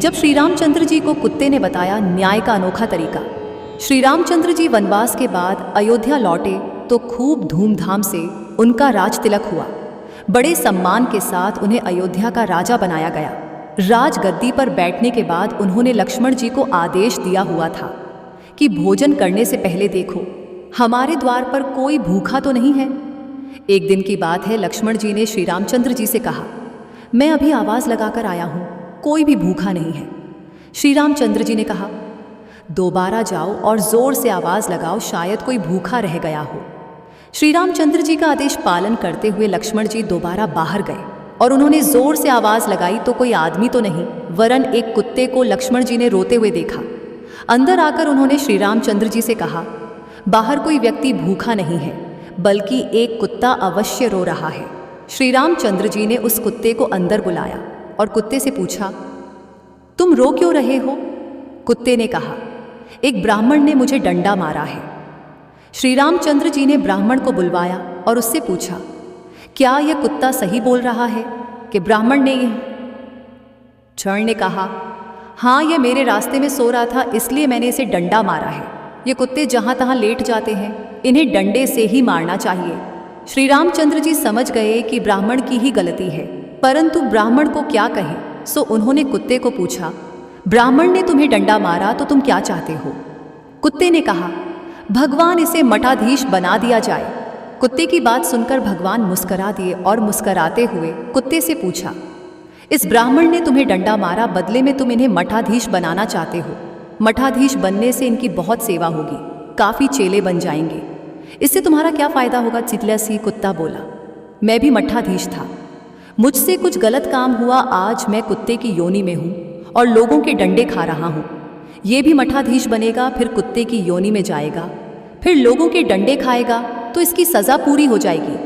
जब श्री रामचंद्र जी को कुत्ते ने बताया न्याय का अनोखा तरीका। श्री रामचंद्र जी वनवास के बाद अयोध्या लौटे तो खूब धूमधाम से उनका राज तिलक हुआ। बड़े सम्मान के साथ उन्हें अयोध्या का राजा बनाया गया। राजगद्दी पर बैठने के बाद उन्होंने लक्ष्मण जी को आदेश दिया हुआ था कि भोजन करने से पहले देखो हमारे द्वार पर कोई भूखा तो नहीं है। एक दिन की बात है, लक्ष्मण जी ने श्री रामचंद्र जी से कहा, मैं अभी आवाज़ लगाकर आया हूँ, कोई भी भूखा नहीं है। श्री रामचंद्र जी ने कहा, दोबारा जाओ और ज़ोर से आवाज़ लगाओ, शायद कोई भूखा रह गया हो। श्री रामचंद्र जी का आदेश पालन करते हुए लक्ष्मण जी दोबारा बाहर गए और उन्होंने ज़ोर से आवाज़ लगाई तो कोई आदमी तो नहीं, वरन एक कुत्ते को लक्ष्मण जी ने रोते हुए देखा। अंदर आकर उन्होंने श्री रामचंद्र जी से कहा, बाहर कोई व्यक्ति भूखा नहीं है, बल्कि एक कुत्ता अवश्य रो रहा है। श्री रामचंद्र जी ने उस कुत्ते को अंदर बुलाया और कुत्ते से पूछा, तुम रो क्यों रहे हो? कुत्ते ने कहा, एक ब्राह्मण ने मुझे डंडा मारा है। श्री रामचंद्र जी ने ब्राह्मण को बुलवाया और उससे पूछा, क्या यह कुत्ता सही बोल रहा है कि ब्राह्मण ने यह? क्षण ने कहा, हाँ, यह मेरे रास्ते में सो रहा था, इसलिए मैंने इसे डंडा मारा है। ये कुत्ते जहाँ तहाँ लेट जाते हैं, इन्हें डंडे से ही मारना चाहिए। श्री रामचंद्र जी समझ गए कि ब्राह्मण की ही गलती है, परंतु ब्राह्मण को क्या कहें, सो उन्होंने कुत्ते को पूछा, ब्राह्मण ने तुम्हें डंडा मारा तो तुम क्या चाहते हो? कुत्ते ने कहा, भगवान इसे मठाधीश बना दिया जाए। कुत्ते की बात सुनकर भगवान मुस्करा दिए और मुस्कराते हुए कुत्ते से पूछा, इस ब्राह्मण ने तुम्हें डंडा मारा, बदले में तुम इन्हें मठाधीश बनाना चाहते हो। मठाधीश बनने से इनकी बहुत सेवा होगी, काफ़ी चेले बन जाएंगे। इससे तुम्हारा क्या फ़ायदा होगा? चितलसी कुत्ता बोला, मैं भी मठाधीश था, मुझसे कुछ गलत काम हुआ, आज मैं कुत्ते की योनि में हूँ और लोगों के डंडे खा रहा हूँ। ये भी मठाधीश बनेगा, फिर कुत्ते की योनि में जाएगा, फिर लोगों के डंडे खाएगा, तो इसकी सज़ा पूरी हो जाएगी।